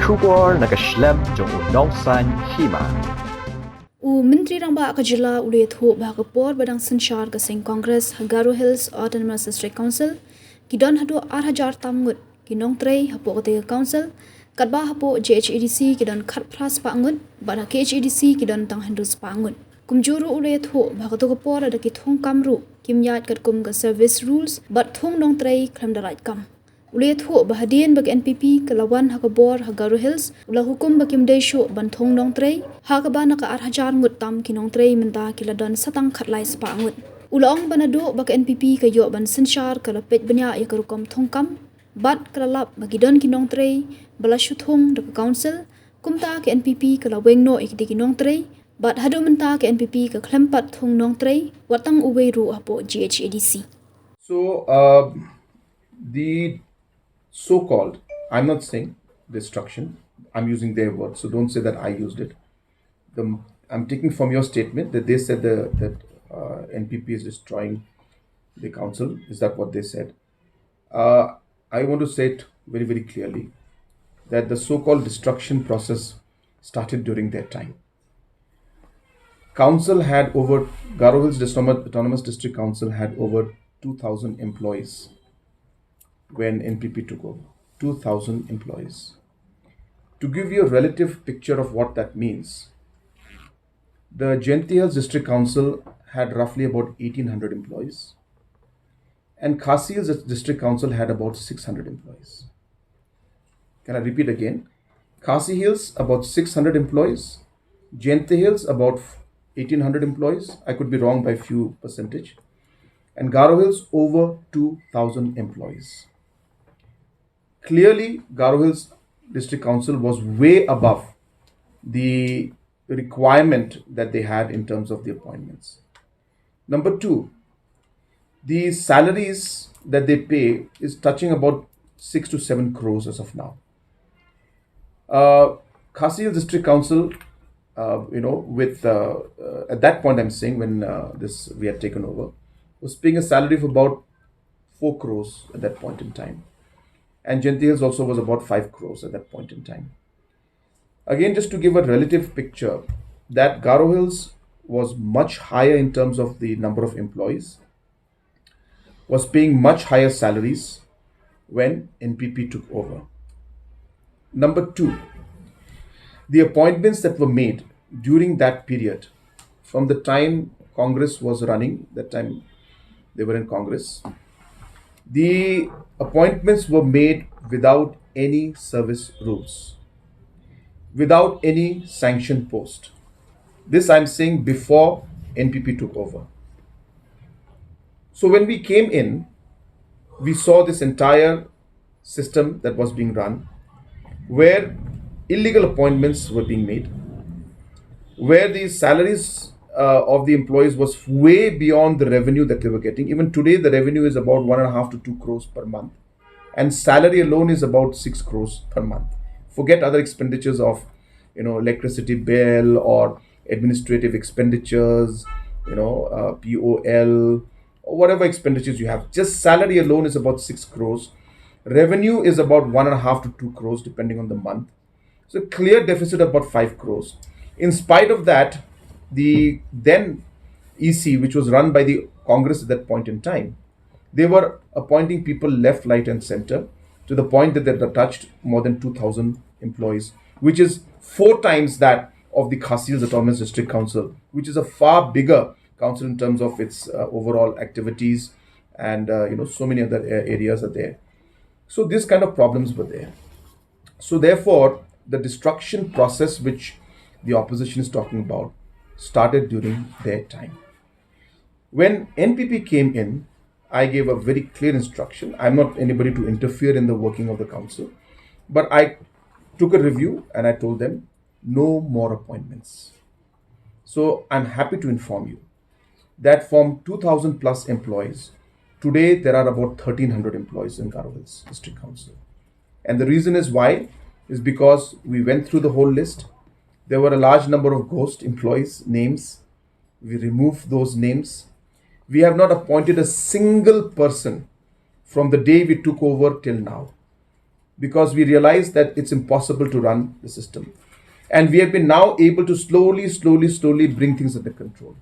Shubor nakaslem jong Nongtrei Hima. Menteri Ramba Kajila ulit ho bahagapor badang Synshar kasing Congress Haduh Hills Autonomous District Council kidon Haduh 8,000 tam Ngut ki Nongtrei hapo ketiga council kadba hapo JHADC kidon khat pras pa Ngut bada KHADC kidon tang handus pa Ngut kumjuru ulit ho bahagapor ada ki Thung kamru kimyat kat kum ka service rules but Thung Nongtrei klam darat kam ulit ho bahadian bag NPP kelawan hakabor Haduh Hills ulah hukum bakim desho ban Thung Nongtrei hakaba naka 8,000 Ngut tam ki Nongtrei menta kiladon satang khatlai spa Ngut ulong banado bag NPP kayo ban Synshar kalapet banya ya karukom Thung kam bat kalalap bagidon ki Nongtrei balashu Thung dak council kumta ki NPP kalaweng no ikdi ki Nongtrei bat Haduh menta ki NPP ka klempat Thung Nongtrei watang uweiru apo GHADC. So the so-called, I'm not saying destruction, I'm using their words, so don't say that I used it. I'm taking from your statement that they said that NPP is destroying the council. Is that what they said? I want to say it very, very clearly that the so-called destruction process started during their time. Council had over, Ghadc Hills Autonomous District Council had over 2,000 employees when NPP took over. 2,000 employees. To give you a relative picture of what that means, the Ghadc Hills District Council had roughly about 1,800 employees, and Ghadc Hills District Council had about 600 employees. Can I repeat again? Ghadc Hills about 600 employees, Ghadc Hills about 1,800 employees. I could be wrong by a few percentage, and Ghadc Hills over 2,000 employees. Clearly, Ghadc Hills District Council was way above the requirement that they had in terms of the appointments. Number two, the salaries that they pay is touching about 6 to 7 crores as of now. Ghadc Hills District Council, with at that point I'm saying when we had taken over, was paying a salary of about 4 crores at that point in time. And Ghadc Hills also was about 5 crores at that point in time. Again, just to give a relative picture, that Ghadc Hills was much higher in terms of the number of employees, was paying much higher salaries when NPP took over. Number two, the appointments that were made during that period, from the time Congress was running, that time they were in Congress, the appointments were made without any service rules, without any sanctioned post. This I'm saying before NPP took over. So when we came in, we saw this entire system that was being run, where illegal appointments were being made, where the salaries of the employees was way beyond the revenue that they were getting. Even today, the revenue is about 1.5 to 2 crores per month, and salary alone is about 6 crores per month. Forget other expenditures of, electricity bill or administrative expenditures, POL, or whatever expenditures you have. Just salary alone is about 6 crores. Revenue is about 1.5 to 2 crores depending on the month. So clear deficit of about 5 crores. In spite of that, the then EC, which was run by the Congress at that point in time, they were appointing people left, right, and center to the point that they touched more than 2,000 employees, which is 4 times that of the Ghadc Hills Autonomous District Council, which is a far bigger council in terms of its overall activities, and so many other areas are there. So this kind of problems were there. So therefore, the destruction process which the opposition is talking about started during their time. When NPP came in, I gave a very clear instruction. I'm not anybody to interfere in the working of the council, but I took a review and I told them no more appointments. So I'm happy to inform you that from 2,000 plus employees, today there are about 1,300 employees in Ghadc Hills District Council. And the reason is why is because we went through the whole list. There were a large number of ghost employees' names. We removed those names. We have not appointed a single person from the day we took over till now. because we realized that it's impossible to run the system. And we have been now able to slowly bring things under control.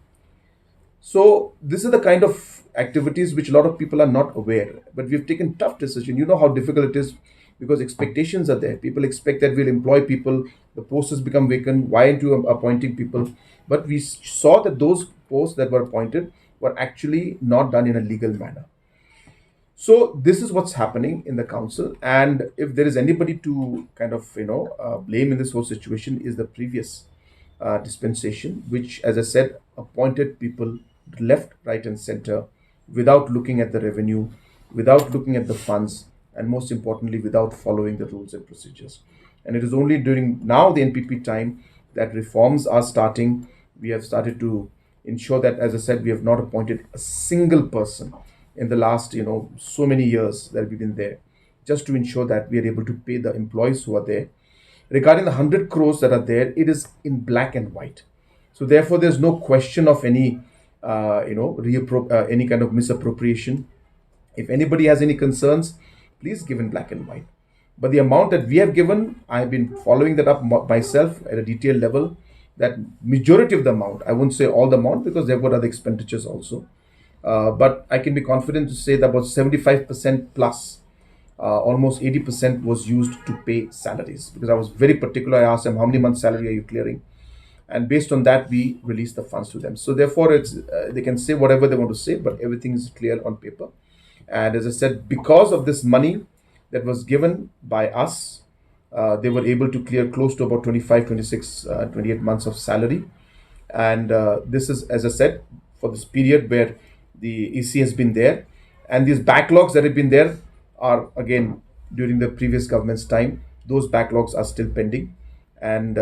So this is the kind of activities which a lot of people are not aware. But we've taken tough decisions. You know how difficult it is because expectations are there. People expect that we'll employ people, the posts has become vacant. Why aren't you appointing people? But we saw that those posts that were appointed were actually not done in a legal manner. So this is what's happening in the council, and if there is anybody to kind of blame in this whole situation is the previous dispensation, which, as I said, appointed people left, right, and center without looking at the revenue, without looking at the funds, and most importantly, without following the rules and procedures. And it is only during now the NPP time that reforms are starting. We have started to ensure that, as I said, we have not appointed a single person in the last so many years that we've been there, just to ensure that we are able to pay the employees who are there. Regarding the 100 crores that are there, it is in black and white. So therefore, there's no question of any any kind of misappropriation. If anybody has any concerns, please give in black and white. But the amount that we have given, I've been following that up myself at a detailed level. That majority of the amount, I won't say all the amount because they've got other expenditures also. But I can be confident to say that about 75% plus, almost 80% was used to pay salaries, because I was very particular. I asked them, how many months' salary are you clearing? And based on that, we released the funds to them. So therefore, it's they can say whatever they want to say, but everything is clear on paper. And as I said, because of this money that was given by us, they were able to clear close to about 25, 26, 28 months of salary. And this is, as I said, for this period where the EC has been there. And these backlogs that have been there are, again, during the previous government's time. Those backlogs are still pending. And,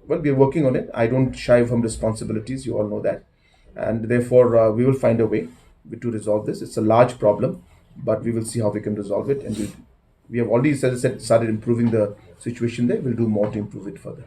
well, we're working on it. I don't shy from responsibilities. You all know that. And therefore, we will find a way to resolve this. It's a large problem, but we will see how we can resolve it. And we have already, as I said, started improving the situation there. We'll do more to improve it further.